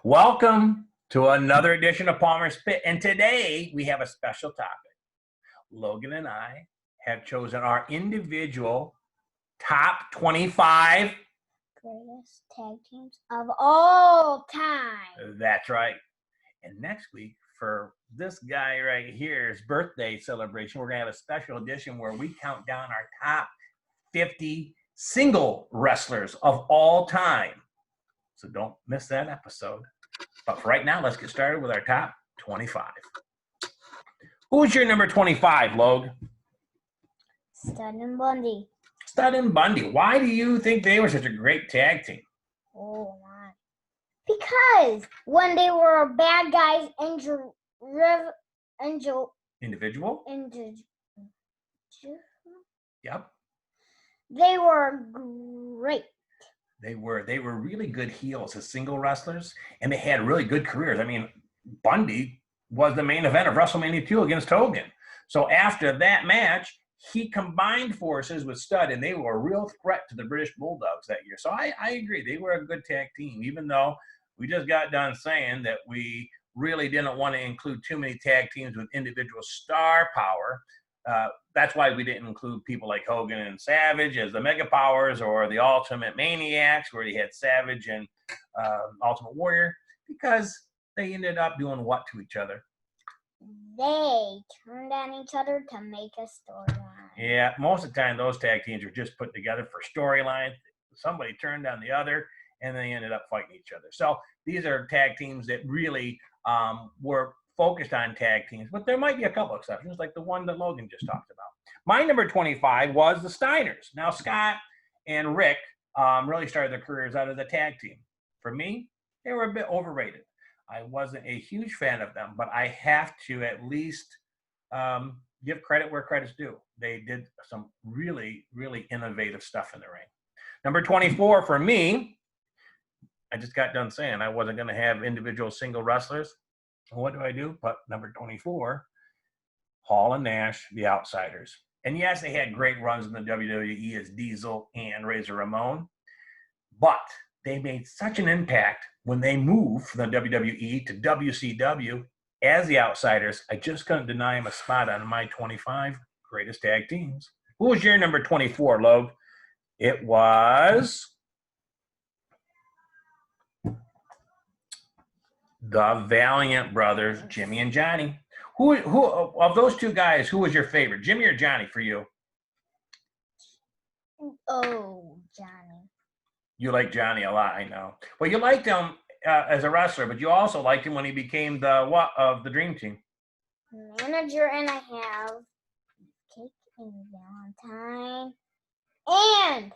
Welcome to another edition of Palmer's Pit. And today we have a special topic. Logan and I have chosen our individual top 25. Greatest tag teams of all time. That's right. And next week, for this guy right here's birthday celebration, we're going to have a special edition where we count down our top 50 single wrestlers of all time. So don't miss that episode. But for right now, let's get started with our top 25. Who's your number 25, Log? Stud and Bundy. Stud and Bundy. Why do you think they were such a great tag team? Oh my! Because when they were bad guys, Individual? Yep. They were great. They were really good heels as single wrestlers, and they had really good careers. I mean, Bundy was the main event of WrestleMania 2 against Hogan. So after that match, he combined forces with Stud, and they were a real threat to the British Bulldogs that year. So I agree. They were a good tag team, even though we just got done saying that we really didn't want to include too many tag teams with individual star power. That's why we didn't include people like Hogan and Savage as the Mega Powers or the Ultimate Maniacs, where you had Savage and Ultimate Warrior, because they ended up doing what to each other? They turned on each other to make a storyline. Yeah, most of the time those tag teams were just put together for storyline. Somebody turned on the other, and they ended up fighting each other. So these are tag teams that really were focused on tag teams, but there might be a couple exceptions, like the one that Logan just talked about. My number 25 was the Steiners. Now, Scott and Rick really started their careers out as a tag team. For me, they were a bit overrated. I wasn't a huge fan of them, but I have to at least give credit where credit's due. They did some really, really innovative stuff in the ring. Number 24 for me, I just got done saying I wasn't going to have individual single wrestlers. What do? But number 24, Hall and Nash, the Outsiders. And yes, they had great runs in the WWE as Diesel and Razor Ramon, but they made such an impact when they moved from the WWE to WCW as the Outsiders. I just couldn't deny them a spot on my 25 greatest tag teams. Who was your number 24, Log? It was the Valiant Brothers, Jimmy and Johnny. Who of those two guys, who was your favorite, Jimmy or Johnny for you? Oh, Johnny. You like Johnny a lot, I know. Well, you liked him as a wrestler, but you also liked him when he became the what of the Dream Team? Manager, and I have Cake and Valentine and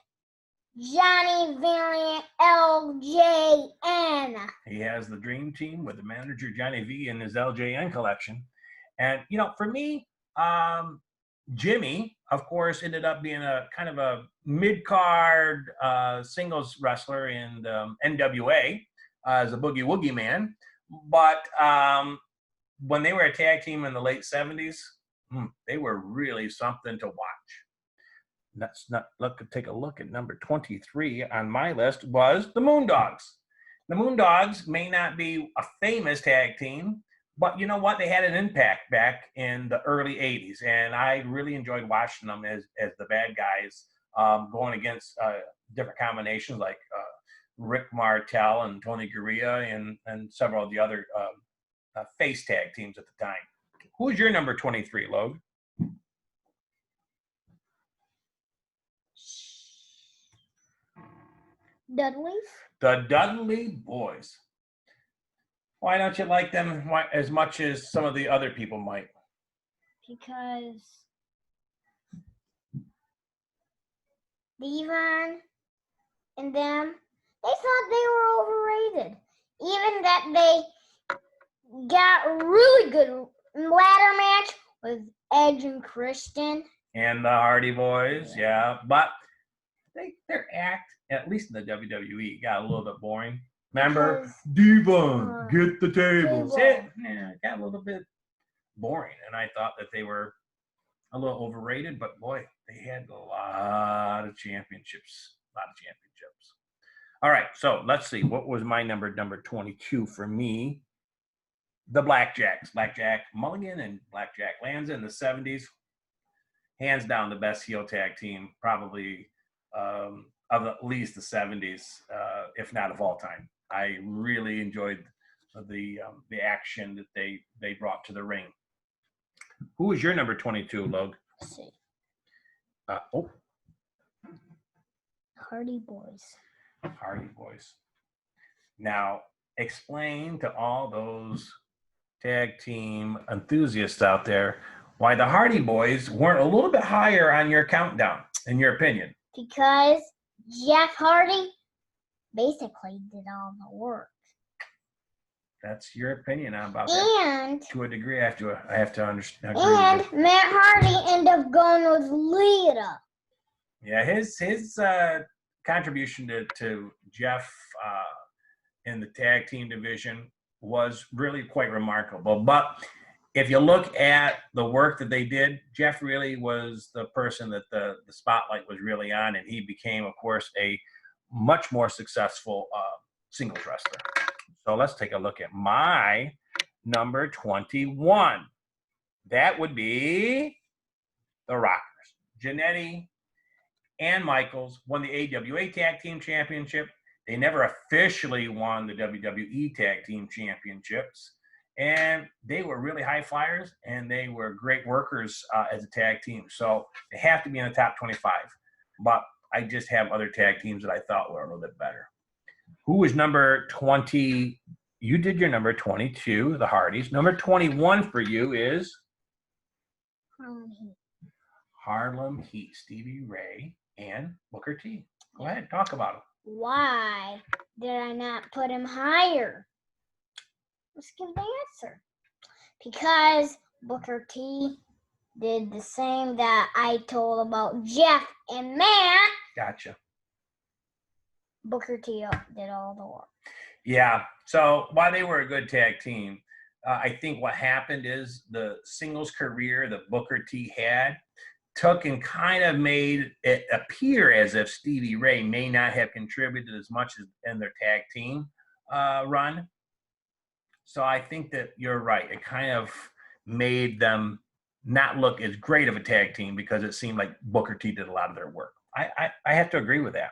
Johnny Valiant LJN. He has the Dream Team with the manager Johnny V in his LJN collection. And, you know, for me, Jimmy, of course, ended up being a kind of a mid-card singles wrestler in NWA as a Boogie Woogie Man. But when they were a tag team in the late 70s, they were really something to watch. Take a look at number 23 on my list was the Moondogs. The Moondogs may not be a famous tag team, but you know what? They had an impact back in the early 80s, and I really enjoyed watching them as the bad guys going against different combinations like Rick Martel and Tony Gurria and several of the other face tag teams at the time. Who's your number 23, Log? Dudleys? The Dudley Boys. Why don't you like them as much as some of the other people might? Because Devon and them, they thought they were overrated. Even that they got a really good ladder match with Edge and Christian. And the Hardy Boys, yeah. But their act, at least in the WWE, got a little bit boring. Remember, Devon, get the tables. Yeah, it got a little bit boring, and I thought that they were a little overrated. But boy, they had a lot of championships. All right, so let's see. What was my number 22 for me? The Blackjacks. Blackjack Mulligan and Blackjack Lanza in the 70s. Hands down the best heel tag team, probably of at least the 70s, if not of all time. I really enjoyed the action that they brought to the ring. Who was your number 22, Log? Let's see. Oh, Hardy Boys. Hardy Boys. Now, explain to all those tag team enthusiasts out there why the Hardy Boys weren't a little bit higher on your countdown, in your opinion. Because Jeff Hardy basically did all the work. That's your opinion about that. And To a degree, I have to understand. and Matt Hardy ended up going with Lita. Yeah, his contribution to Jeff in the tag team division was really quite remarkable. But if you look at the work that they did, Jeff really was the person that the spotlight was really on, and he became, of course, a much more successful singles wrestler. So let's take a look at my number 21. That would be the Rockers. Jannetty and Michaels won the AWA Tag Team Championship. They never officially won the WWE Tag Team Championships. And they were really high flyers, and they were great workers as a tag team. So they have to be in the top 25. But I just have other tag teams that I thought were a little bit better. Who was number 20? You did your number 22, the Hardys. Number 21 for you is? Harlem Heat. Stevie Ray and Booker T. Go ahead, talk about them. Why did I not put him higher? Let's give the answer. Because Booker T did the same that I told about Jeff and Matt. Gotcha. Booker T did all the work. Yeah. So while they were a good tag team, I think what happened is the singles career that Booker T had took and kind of made it appear as if Stevie Ray may not have contributed as much as in their tag team run. So I think that you're right. It kind of made them not look as great of a tag team because it seemed like Booker T did a lot of their work. I have to agree with that.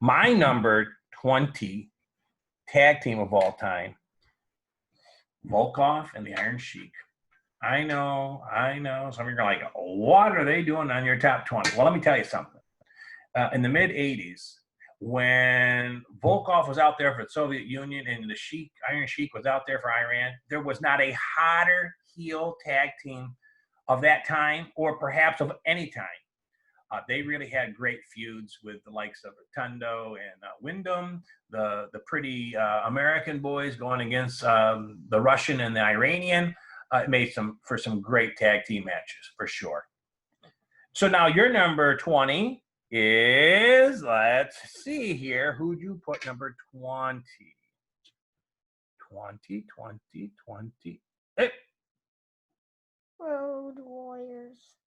My number 20 tag team of all time, Volkov and the Iron Sheik. I know. Some of you are like, what are they doing on your top 20? Well, let me tell you something. In the mid-'80s, when Volkov was out there for the Soviet Union and the Iron Sheik was out there for Iran, there was not a hotter heel tag team of that time or perhaps of any time. They really had great feuds with the likes of Rotundo and Wyndham, the pretty American boys going against the Russian and the Iranian. It made for some great tag team matches, for sure. So now your number 20 is, let's see here, who'd you put number 20? 20. Hey. Road Warriors.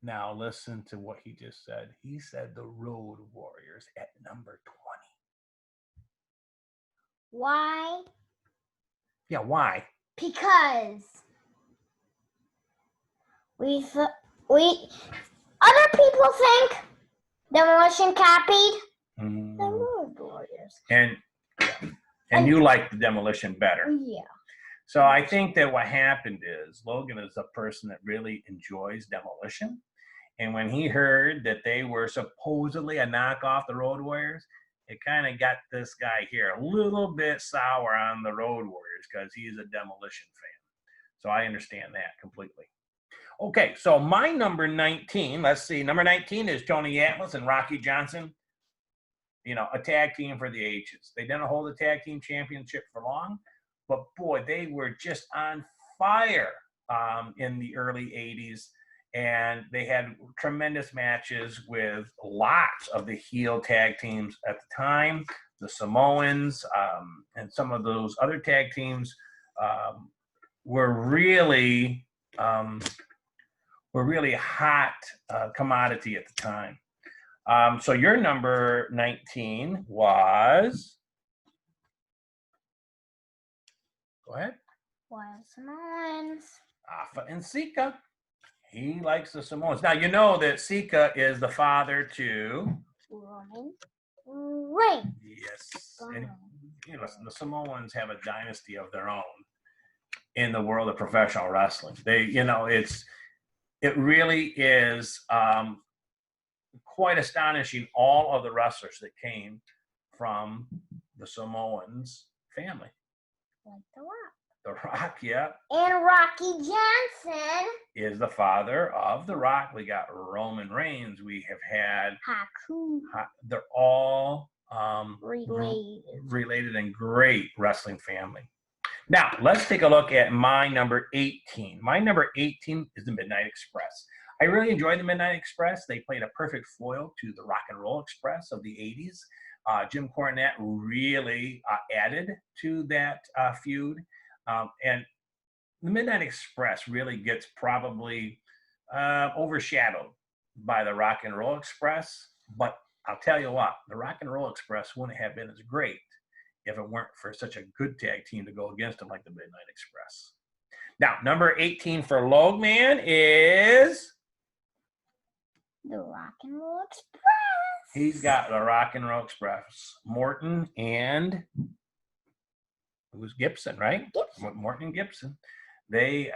Now listen to what he just said. He said the Road Warriors at number 20. Why? Yeah, why? Because other people think Demolition copied the Road Warriors. And you like the Demolition better. Yeah. So I think that what happened is Logan is a person that really enjoys Demolition. And when he heard that they were supposedly a knockoff the Road Warriors, it kind of got this guy here a little bit sour on the Road Warriors because he's a Demolition fan. So I understand that completely. Okay, so my number 19, let's see. Number 19 is Tony Atlas and Rocky Johnson. You know, a tag team for the ages. They didn't hold the tag team championship for long, but boy, they were just on fire in the early 80s. And they had tremendous matches with lots of the heel tag teams at the time, the Samoans, and some of those other tag teams were really hot commodity at the time. So your number 19 was, go ahead. Wild Samoans. Afa and Sika. He likes the Samoans. Now, you know that Sika is the father to... Roman Reigns. Yes. And, you know, the Samoans have a dynasty of their own in the world of professional wrestling. They, you know, it really is quite astonishing, all of the wrestlers that came from the Samoans family. Like The Rock. The Rock, yeah, And Rocky Johnson. is the father of The Rock. We got Roman Reigns. We have had Haku. they're all Related. and great wrestling family. Now, let's take a look at my number 18. My number 18 is the Midnight Express. I really enjoyed the Midnight Express. They played a perfect foil to the Rock and Roll Express of the 80s. Jim Cornette really added to that feud. And the Midnight Express really gets probably overshadowed by the Rock and Roll Express. But I'll tell you what, the Rock and Roll Express wouldn't have been as great if it weren't for such a good tag team to go against them like the Midnight Express. Now, number 18 for Logman is... The Rock and Roll Express. He's got the Rock and Roll Express. Morton and... It was Gibson, right? Gibson. Morton and Gibson. They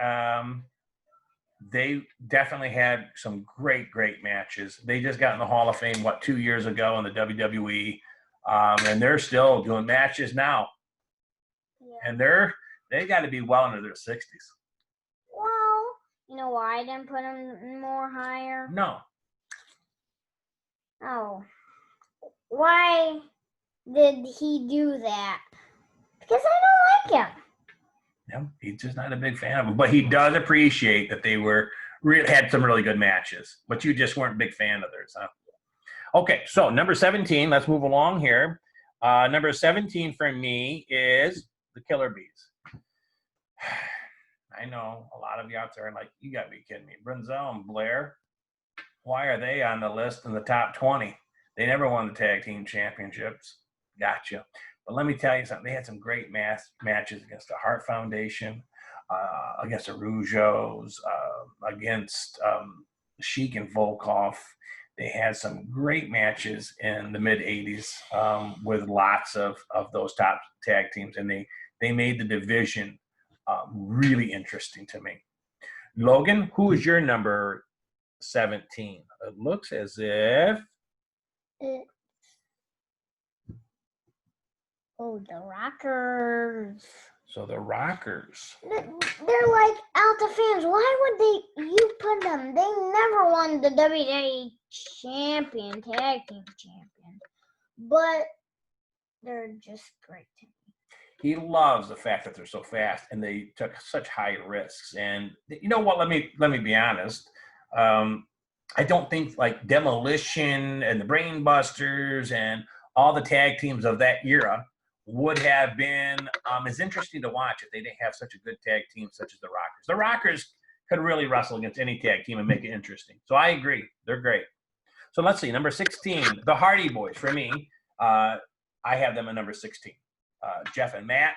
definitely had some great they just got in the Hall of Fame 2 years ago in the WWE, and they're still doing matches now. Yeah. And they got to be well into their 60s. Well, you know why I didn't put him more higher? No. Oh. Why did he do that? Because I don't like him. No, he's just not a big fan of them. But he does appreciate that they had some really good matches. But you just weren't a big fan of theirs, huh? Okay, so number 17, let's move along here. Number 17 for me is the Killer Bees. I know a lot of you out there are like, you got to be kidding me. Brunzell and Blair, why are they on the list in the top 20? They never won the tag team championships. Gotcha. But let me tell you something. They had some great matches against the Hart Foundation, against the Rougeaus, against Sheik and Volkov. They had some great matches in the mid-'80s with lots of those top tag teams, and they made the division really interesting to me. Logan, who is your number 17? It looks as if... Oh, the Rockers. So the Rockers. They're like Alta fans. Why would you put them? They never won the WWE tag team champion. But they're just great to me. He loves the fact that they're so fast and they took such high risks. And you know what? Let me be honest. I don't think like Demolition and the Brain Busters and all the tag teams of that era would have been as interesting to watch if they didn't have such a good tag team such as the Rockers. The Rockers could really wrestle against any tag team and make it interesting. So I agree. They're great. So let's see. Number 16, the Hardy Boys. For me, I have them at number 16. Jeff and Matt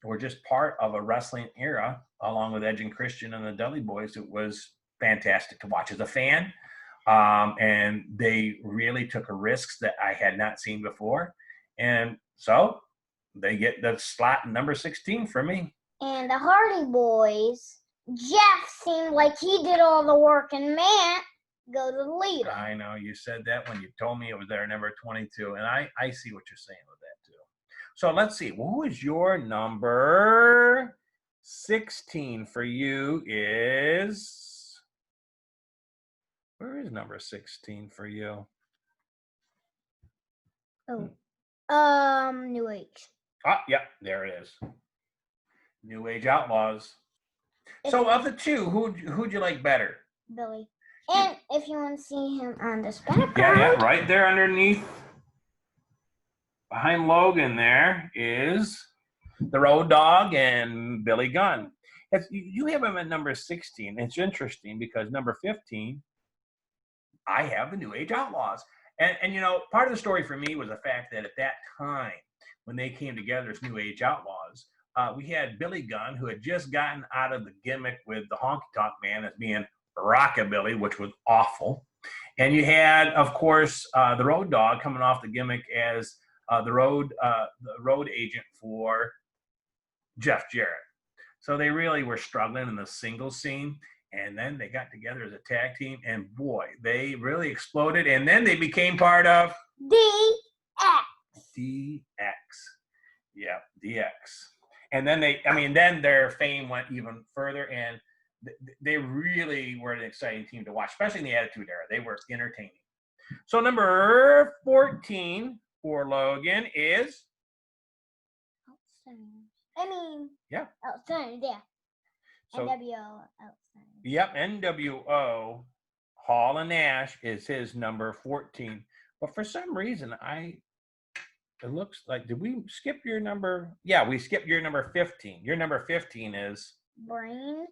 were just part of a wrestling era along with Edge and Christian and the Dudley Boys. It was fantastic to watch as a fan. And they really took risks that I had not seen before. And so they get the slot number 16 for me. And the Hardy Boys, Jeff seemed like he did all the work, and Matt go to the leader. I know. You said that when you told me it was their number 22. And I see what you're saying with that, too. So let's see. Who is your number 16 for you is... Where is number 16 for you? New Age. Yeah, there it is. New Age Outlaws. So of the two, who'd you like better? Billy. And if you want to see him on this background. Yeah, right there underneath, behind Logan there is the Road Dogg and Billy Gunn. You have him at number 16. It's interesting because number 15, I have the New Age Outlaws. And you know, part of the story for me was the fact that at that time, when they came together as New Age Outlaws, we had Billy Gunn, who had just gotten out of the gimmick with the Honky Tonk Man as being Rockabilly, which was awful. And you had, of course, the Road Dogg coming off the gimmick as the road agent for Jeff Jarrett. So they really were struggling in the singles scene. And then they got together as a tag team, and boy, they really exploded. And then they became part of DX. DX. Yeah, DX. And then then their fame went even further, and they really were an exciting team to watch, especially in the Attitude Era. They were entertaining. So number 14 for Logan is Outstanding, yeah. So, NWO Outstanding. Yep, NWO Hall and Nash is his number 14. But for some reason, it looks like, did we skip your number? Yeah, we skipped your number 15. Your number 15 is Brain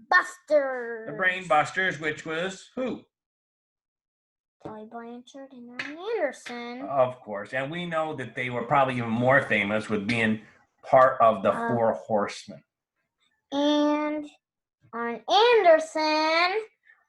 Busters. the Brain Busters, which was who? Tully Blanchard and Arn Anderson. Of course. And we know that they were probably even more famous with being part of the Four Horsemen. And Arn Anderson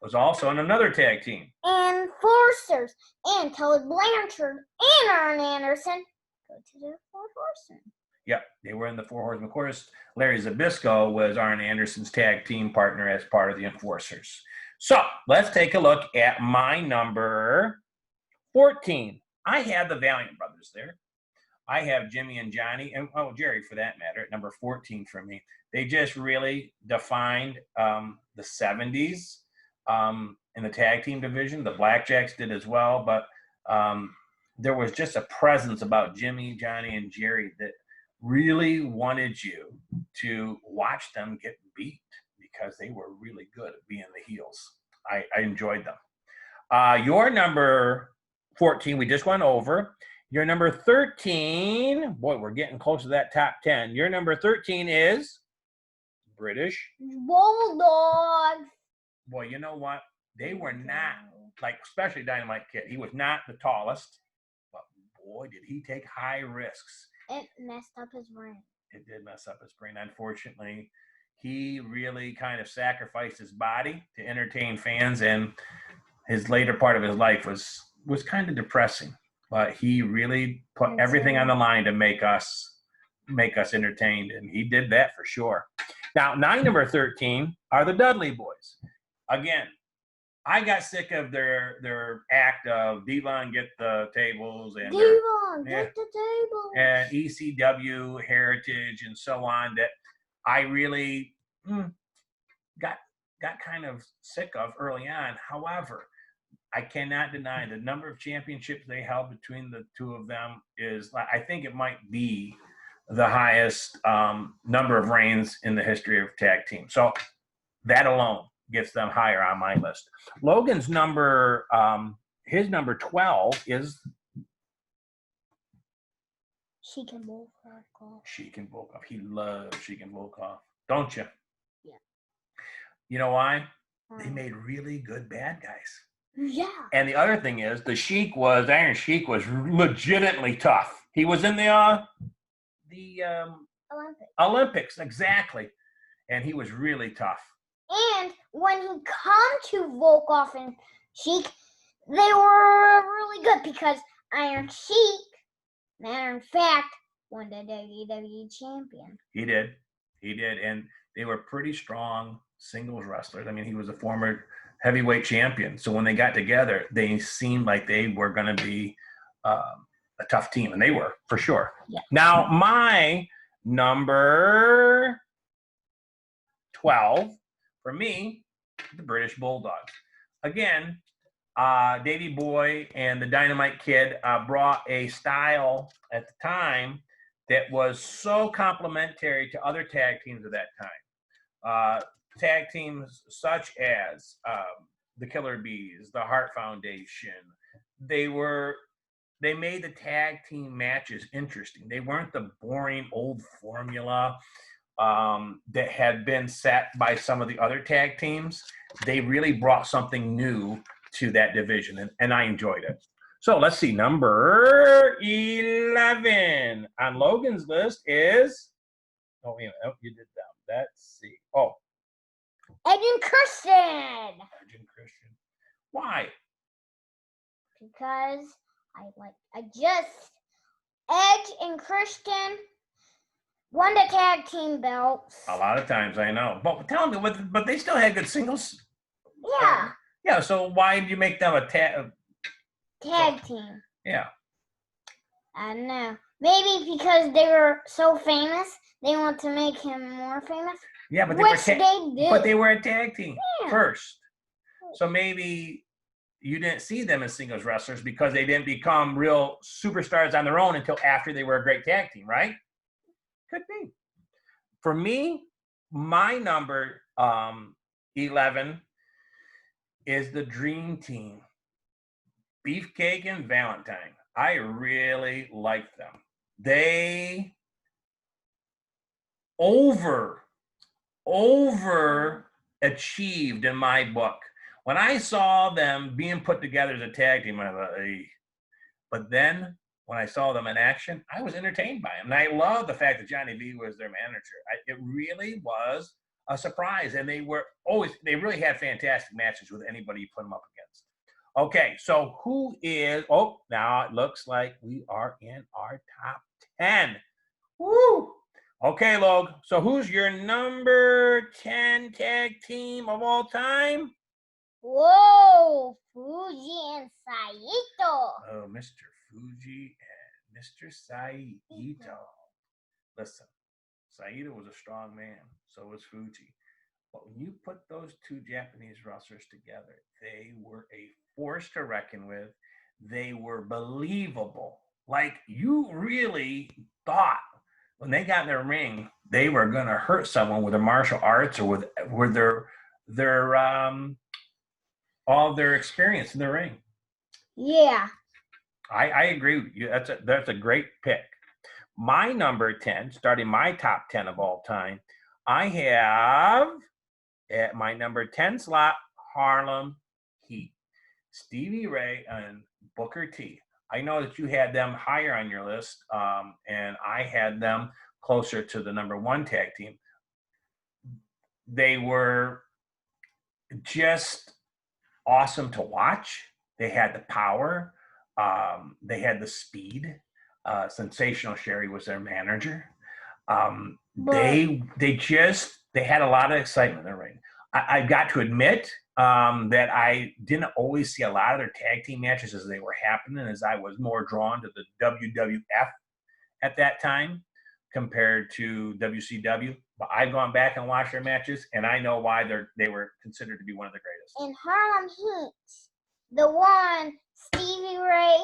Was also in another tag team. and Forsters and Tully Blanchard and Arn Anderson go to the Four Horsemen. Yep, they were in the Four Horsemen. Of course, Larry Zbyszko was Arn Anderson's tag team partner as part of the Enforcers. So let's take a look at my number 14. I have the Valiant Brothers there. I have Jimmy and Johnny, and Jerry for that matter, at number 14 for me. They just really defined the 70s in the tag team division. The Blackjacks did as well, but there was just a presence about Jimmy, Johnny, and Jerry that really wanted you to watch them get beat because they were really good at being the heels. I enjoyed them. Your number 14, we just went over. Your number 13, boy, we're getting close to that top 10. Your number 13 is British Bulldogs. Boy, you know what? They were not, like, especially Dynamite Kid. He was not the tallest, but boy, did he take high risks. It messed up his brain. It did mess up his brain, unfortunately. He really kind of sacrificed his body to entertain fans, and his later part of his life was kind of depressing. But he really put everything on the line to make us entertained, and he did that for sure. Now, number 13 are the Dudley Boys. Again, I got sick of their act of Devon get the tables and Devon get the tables and ECW heritage and so on, that I really got kind of sick of early on. However, I cannot deny the number of championships they held between the two of them is, I think it might be the highest number of reigns in the history of tag team. So that alone gets them higher on my list. Logan's number, his number 12 is Sheik and Volkov. Sheik and Volkov. He loves Sheik and Volkov, don't you? Yeah. You know why? They made really good bad guys. Yeah. And the other thing is, Iron Sheik was legitimately tough. He was in the Olympics, exactly. And he was really tough. And when he come to Volkov and Sheik, they were really good because Iron Sheik, matter of fact, won the WWE champion. He did. And they were pretty strong singles wrestlers. I mean, he was a former heavyweight champion. So when they got together, they seemed like they were going to be a tough team, and they were for sure. Yeah. Now, my number 12 for me, the British Bulldogs. Again, Davey Boy and the Dynamite Kid brought a style at the time that was so complementary to other tag teams of that time. Tag teams such as the Killer Bees, the Hart Foundation, they made the tag team matches interesting. They weren't the boring old formula that had been set by some of the other tag teams. They really brought something new to that division, and I enjoyed it. So let's see, number 11 on Logan's list is, oh, wait a minute. Oh, you did that. Let's see. Oh, Edge and Christian. Edge and Christian. Why? Because Edge and Christian won the tag team belts. A lot of times, I know. But tell me, but they still had good singles. Yeah. Yeah, so why did you make them a tag team. Yeah. I don't know. Maybe because they were so famous, they want to make him more famous. Yeah, but they were a tag team first. So maybe you didn't see them as singles wrestlers because they didn't become real superstars on their own until after they were a great tag team, right? Could be. For me, my number 11 is the Dream Team. Beefcake and Valentine. I really like them. They overachieved in my book. When I saw them being put together as a tag team, I thought, hey. But then when I saw them in action, I was entertained by them. And I love the fact that Johnny V was their manager. It really was a surprise. And they really had fantastic matches with anybody you put them up against. Okay, so now it looks like we are in our top 10. Woo! Okay, Log, so who's your number 10 tag team of all time? Whoa, Fuji and Saito. Oh, Mr. Fuji and Mr. Saito. Listen, Saito was a strong man, so was Fuji. But when you put those two Japanese wrestlers together, they were a force to reckon with. They were believable. Like, you really thought when they got in their ring, they were going to hurt someone with their martial arts or with their all their experience in the ring. Yeah. I agree with you. That's a great pick. My number 10, starting my top 10 of all time, I have at my number 10 slot, Harlem Heat. Stevie Ray and Booker T. I know that you had them higher on your list, and I had them closer to the number 1 tag team. They were just awesome to watch. They had the power. They had the speed. Sensational Sherry was their manager. They had a lot of excitement in the ring. I've got to admit that I didn't always see a lot of their tag team matches as they were happening, as I was more drawn to the WWF at that time compared to WCW. But I've gone back and watched their matches, and I know why they were considered to be one of the greatest. In Harlem Heat, the one, Stevie Ray,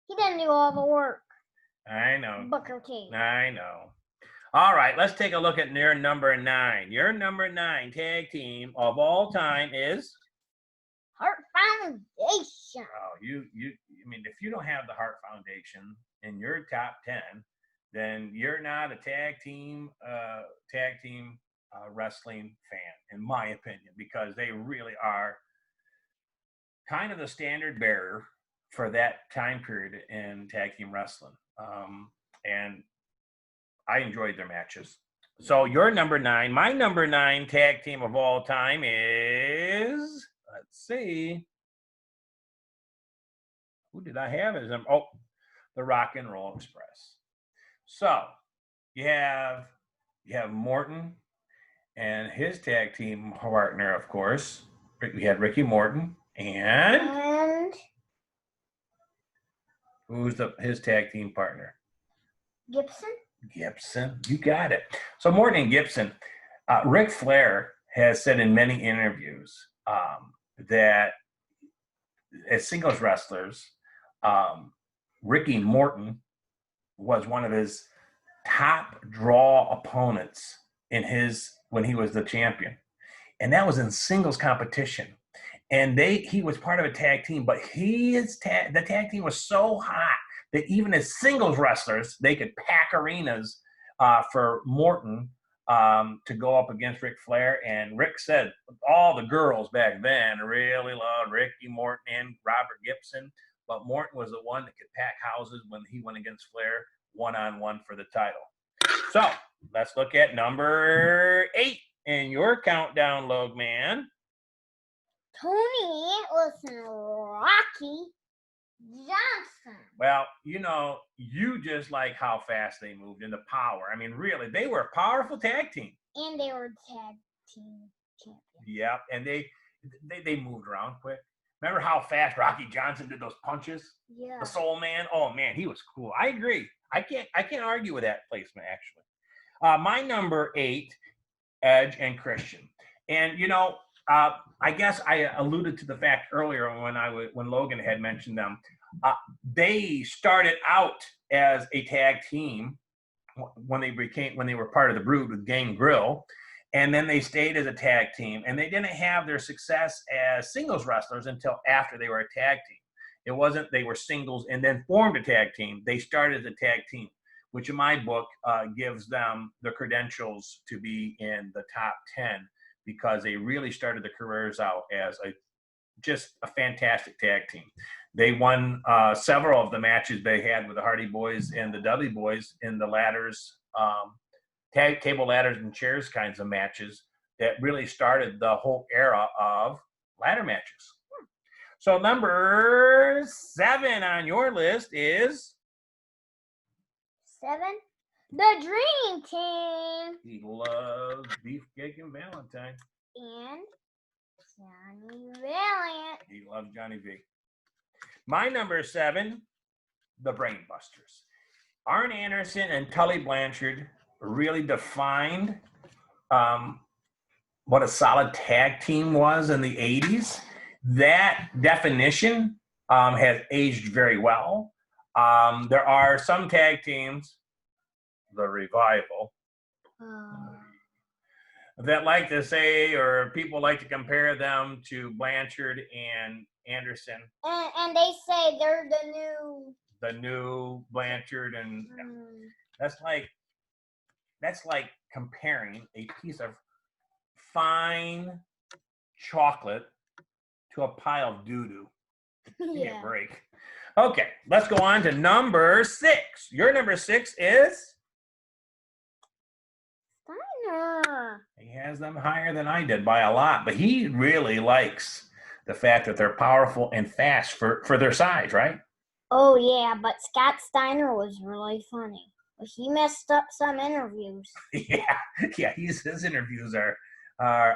he didn't do all the work. I know. Booker T. I know. All right, let's take a look at your number 9. Your number 9 tag team of all time is Heart Foundation. Oh, I mean, if you don't have the Heart Foundation in your top 10, then you're not a tag team wrestling fan, in my opinion, because they really are kind of the standard bearer for that time period in tag team wrestling. And I enjoyed their matches. So your number 9, my number 9 tag team of all time is, let's see, who did I have as them? Oh, the Rock and Roll Express. So you have Morton and his tag team partner, of course. We had Ricky Morton and who's his tag team partner? Gibson, you got it. So Morton and Gibson, Ric Flair has said in many interviews that as singles wrestlers, Ricky Morton was one of his top draw opponents when he was the champion, and that was in singles competition. And he was part of a tag team, but the tag team was so hot that even as singles wrestlers, they could pack arenas for Morton to go up against Ric Flair. And Rick said all the girls back then really loved Ricky Morton and Robert Gibson, but Morton was the one that could pack houses when he went against Flair one-on-one for the title. So let's look at number 8 in your countdown, Logan. Tony Atlas Rocky Johnson. Well, you just like how fast they moved and the power. I mean, really, they were a powerful tag team. And they were tag team champions. Yeah, and they moved around quick. Remember how fast Rocky Johnson did those punches? Yeah. The Soul Man. Oh man, he was cool. I agree. I can't argue with that placement actually. My number 8, Edge and Christian. And I guess I alluded to the fact earlier when Logan had mentioned them. They started out as a tag team when they were part of the Brood with Gangrel, and then they stayed as a tag team. And they didn't have their success as singles wrestlers until after they were a tag team. It wasn't they were singles and then formed a tag team. They started as a tag team, which in my book gives them the credentials to be in the top 10 because they really started their careers out as just a fantastic tag team. They won several of the matches they had with the Hardy Boys and the Dudley Boys in the ladders, table ladders and chairs kinds of matches that really started the whole era of ladder matches. So number 7 on your list is 7, the Dream Team. he loves Beefcake and Valentine. And Johnny Valiant. He loves Johnny V. My number 7, the Brainbusters. Arn Anderson and Tully Blanchard really defined what a solid tag team was in the 80s. That definition has aged very well. There are some tag teams, the Revival, that like to say, or people like to compare them to Blanchard and Anderson. And they say they're the new Blanchard, and that's like comparing a piece of fine chocolate to a pile of doo-doo. Give me a break. Okay, let's go on to number 6. Your number 6 is? Steiner. He has them higher than I did by a lot, but he really likes the fact that they're powerful and fast for their size, right? Oh, yeah, but Scott Steiner was really funny. But he messed up some interviews. Yeah, his interviews are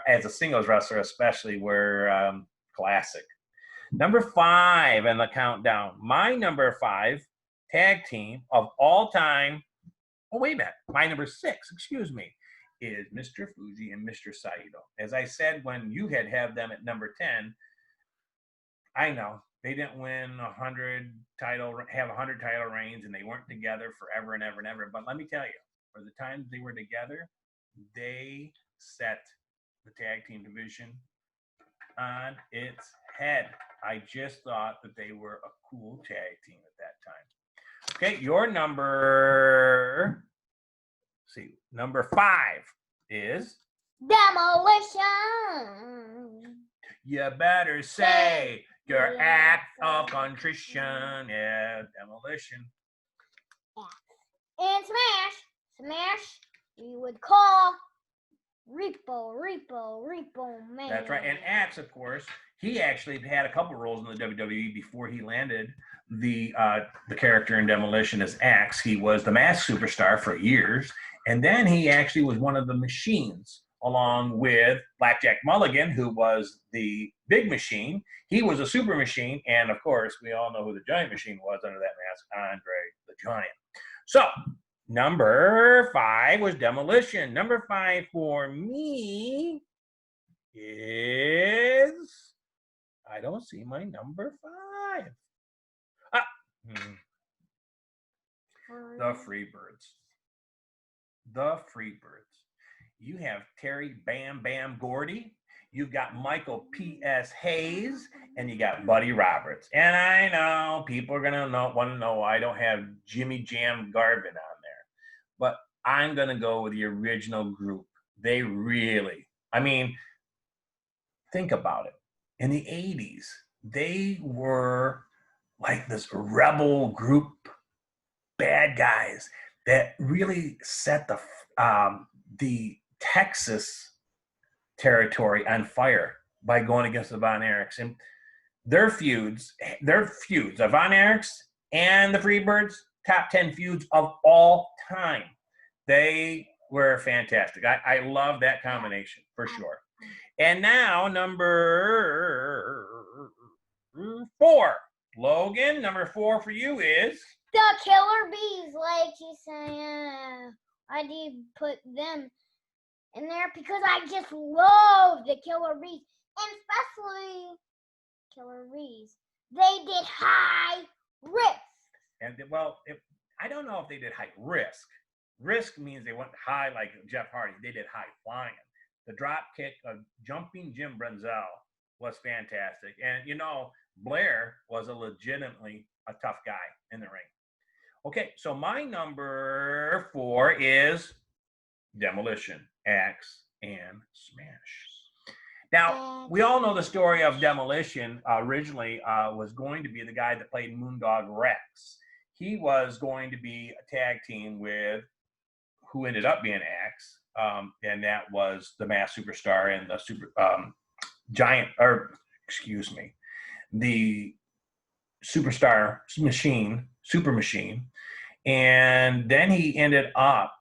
as a singles wrestler especially, were classic. Number 5 in the countdown. My number 5 tag team of all time. Oh, wait a minute. My number 6, excuse me, is Mr. Fuji and Mr. Saito. As I said, when you had them at number 10, I know they didn't win 100 title reigns, and they weren't together forever and ever and ever. But let me tell you, for the times they were together, they set the tag team division on its head. I just thought that they were a cool tag team at that time. Okay, your number 5 is Demolition. You better say your act of contrition. Yeah, Demolition. And Smash, we would call Repo Man. That's right. And Axe, of course, he actually had a couple roles in the WWE before he landed the character in Demolition as Axe. He was the Masked Superstar for years, and then he actually was one of the Machines, along with Blackjack Mulligan, who was the Big Machine. He was a Super Machine, and of course, we all know who the Giant Machine was under that mask, Andre the Giant. So, number 5 was Demolition. Number 5 for me is, I don't see my number 5. The Freebirds. The Freebirds. You have Terry Bam Bam Gordy. You've got Michael P.S. Hayes, and you got Buddy Roberts. And I know people are going to want to know why I don't have Jimmy Jam Garvin on there. But I'm going to go with the original group. They really, I mean, think about it. In the 80s, they were like this rebel group, bad guys that really set the Texas territory on fire by going against the Von Erichs. And their feuds, the Von Erichs and the Freebirds, top 10 feuds of all time. They were fantastic. I love that combination for sure. And now number 4. Logan, number 4 for you is? The Killer Bees, like you say. I did put them in there because I just love the Killer Bees, and especially Killer Bees. They did high risk. And well, I don't know if they did high risk. Risk means they went high like Jeff Hardy. They did high flying. The drop kick of jumping Jim Brunzell was fantastic. And, you know, Blair was legitimately a tough guy in the ring. Okay, so my number 4 is Demolition, Axe, and Smash. Now, we all know the story of Demolition. Originally was going to be the guy that played Moondog Rex. He was going to be a tag team with who ended up being Axe, and that was the Masked Superstar and the the Superstar Machine, Super Machine. And then he ended up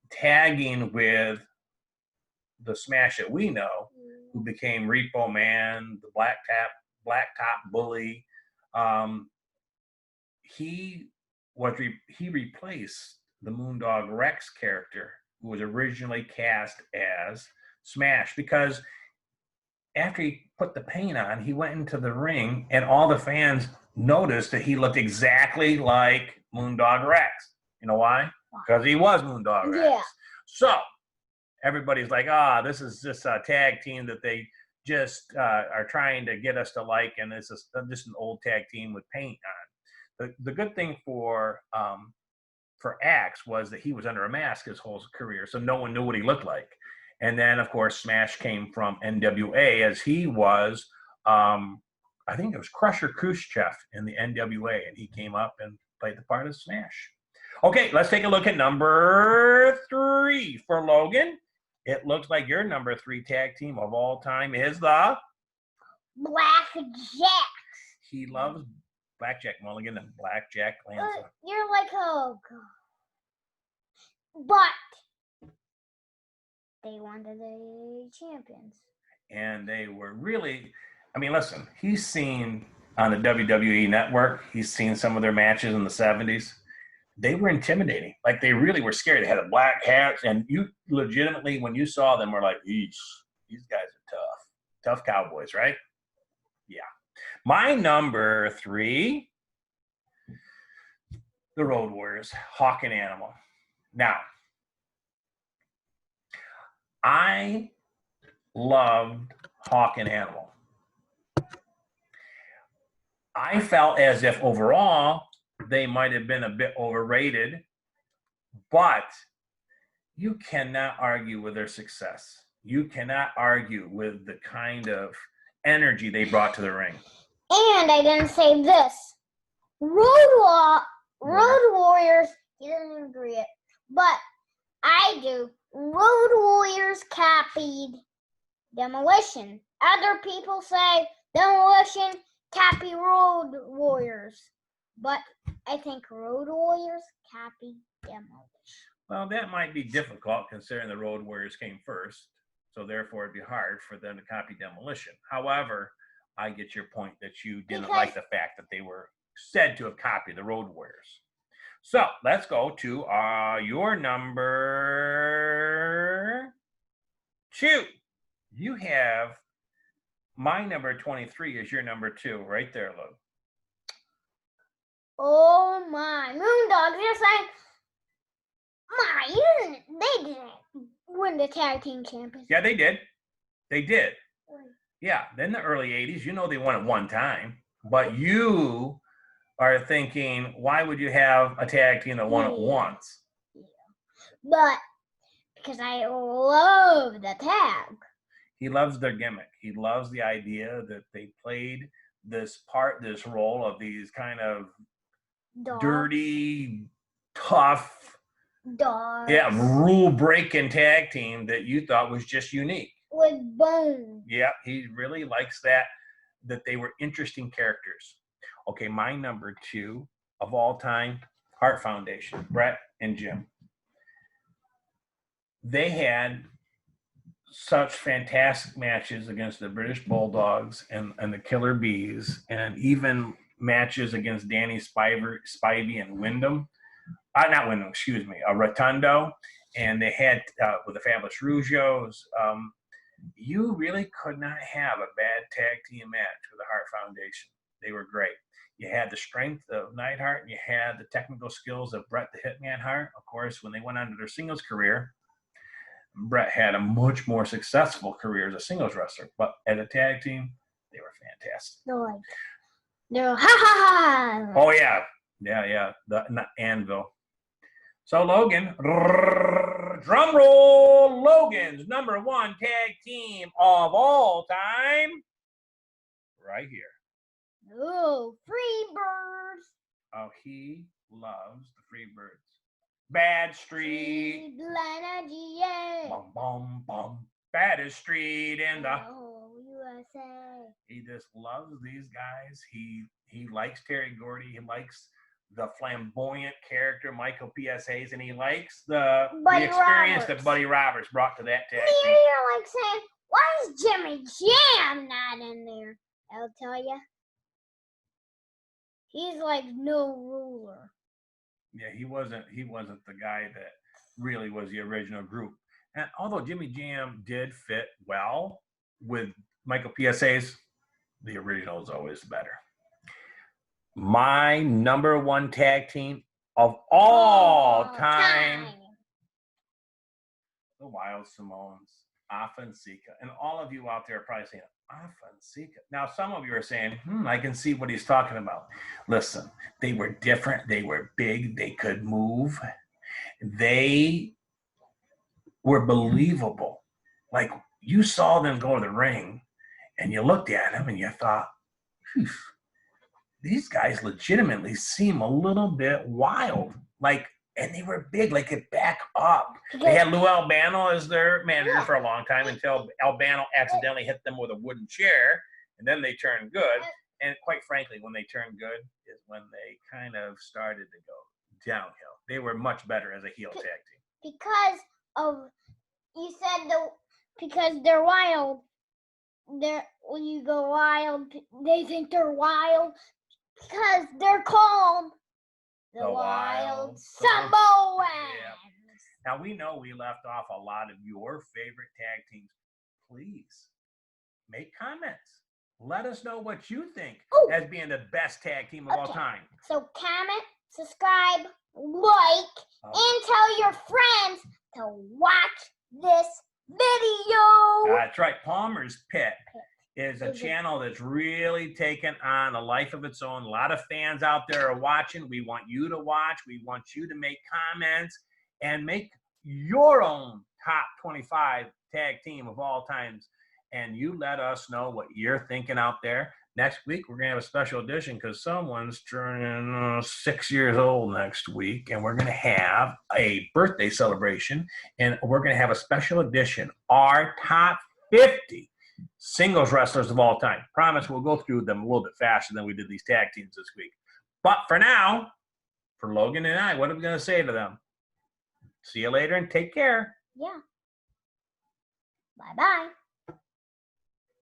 tagging with the Smash that we know, who became Repo Man, the Black Top Bully. He replaced the Moondog Rex character, who was originally cast as Smash, because after he put the paint on, he went into the ring and all the fans noticed that he looked exactly like Moondog Rex. You know why? Because he was Moondog Rex. Yeah. So everybody's like, this is just a tag team that they just are trying to get us to like, and it's just an old tag team with paint on. The good thing for Axe was that he was under a mask his whole career, so no one knew what he looked like. And then, of course, Smash came from NWA, as he was, I think it was Crusher Khrushchev in the NWA, and he came up and played the part of Smash. Okay, let's take a look at number 3 for Logan. It looks like your number 3 tag team of all time is the Black Jacks. He loves Blackjack Mulligan and Blackjack Lanza. You're like, oh god. But they wanted the champions. And they were really, I mean, listen, he's seen on the WWE network, he's seen some of their matches in the 70s. They were intimidating. Like, they really were scary. They had a black hats, and you legitimately, when you saw them, were like, these guys are tough. Tough cowboys, right? Yeah. My number 3, the Road Warriors, Hawk and Animal. Now, I loved Hawk and Animal. I felt as if overall they might have been a bit overrated, but you cannot argue with their success. You cannot argue with the kind of energy they brought to the ring. And I didn't say this. Road Warriors, he doesn't agree it, but I do. Road Warriors copied Demolition. Other people say Demolition copied Road Warriors, but I think Road Warriors copied Demolition. Well, that might be difficult considering the Road Warriors came first, so therefore it'd be hard for them to copy Demolition. However, I get your point that you didn't like the fact that they were said to have copied the Road Warriors. So let's go to your number 2. You have my number 23 is your number 2 right there, Lou. Oh my, Moondogs, you're saying, they didn't win the tag team championship. Yeah, they did. They did. Yeah, in the early 80s, you know they won it one time, but you are thinking, why would you have a tag team that won it once? Yeah. but because I love the tag. He loves their gimmick. He loves the idea that they played this role of these kind of Dogs. dirty, tough, Dogs. rule breaking tag team that you thought was just unique. With bones. Yeah, he really likes that they were interesting characters. Okay, my number 2 of all time, Hart Foundation, Bret and Jim. They had such fantastic matches against the British Bulldogs and the Killer Bees, and even matches against Danny Spivey and Wyndham. Not Wyndham, excuse me, Rotundo. And they had, with the Fabulous Rougeaus, you really could not have a bad tag team match with the Hart Foundation. They were great. You had the strength of Neidhart, and you had the technical skills of Bret the Hitman Hart. Of course, when they went on to their singles career, Bret had a much more successful career as a singles wrestler. But as a tag team, they were fantastic. They're ha ha ha. Oh, yeah. Yeah. The Anvil. So, Logan, drum roll, Logan's number 1 tag team of all time, right here. Oh, Freebirds. Oh, he loves the Freebirds. Bad Street. Energy, yeah. Bum, bum, bum. Baddest Street in the USA. He just loves these guys. He likes Terry Gordy. He likes the flamboyant character Michael P.S. and he likes the experience that Buddy Roberts brought to that tag team. You're like saying, why is Jimmy Jam not in there? I'll tell you. He's like no ruler. Yeah, he wasn't the guy that really was the original group. And although Jimmy Jam did fit well with Michael P.S.A.'s, the original is always better. My number 1 tag team of all time, the Wild Simones, Afa and Sika. And all of you out there are probably saying, Afa and Sika. Now, some of you are saying, I can see what he's talking about. Listen, they were different. They were big. They could move. They were believable. Like, you saw them go to the ring, and you looked at them, and you thought, these guys legitimately seem a little bit wild. Like, and they were big, like could back up. They had Lou Albano as their manager for a long time until Albano accidentally hit them with a wooden chair, and then they turned good. And quite frankly, when they turned good is when they kind of started to go downhill. They were much better as a heel tag team. Because of, you said because they're wild. When you go wild, they think they're wild because they're called the Wild Samoans. Yeah. Now, we know we left off a lot of your favorite tag teams. Please make comments. Let us know what you think as being the best tag team of all time. So comment, subscribe, like, and tell your friends to watch this video. That's right. Palmer's Pit is a channel that's really taken on a life of its own. A lot of fans out there are watching. We want you to watch. We want you to make comments and make your own top 25 tag team of all times. And you let us know what you're thinking out there. Next week, we're going to have a special edition because someone's turning 6 years old next week. And we're going to have a birthday celebration. And we're going to have a special edition, our top 50 singles wrestlers of all time. Promise we'll go through them a little bit faster than we did these tag teams this week. But for now, for Logan and I, what are we going to say to them? See you later and take care. Yeah. Bye-bye.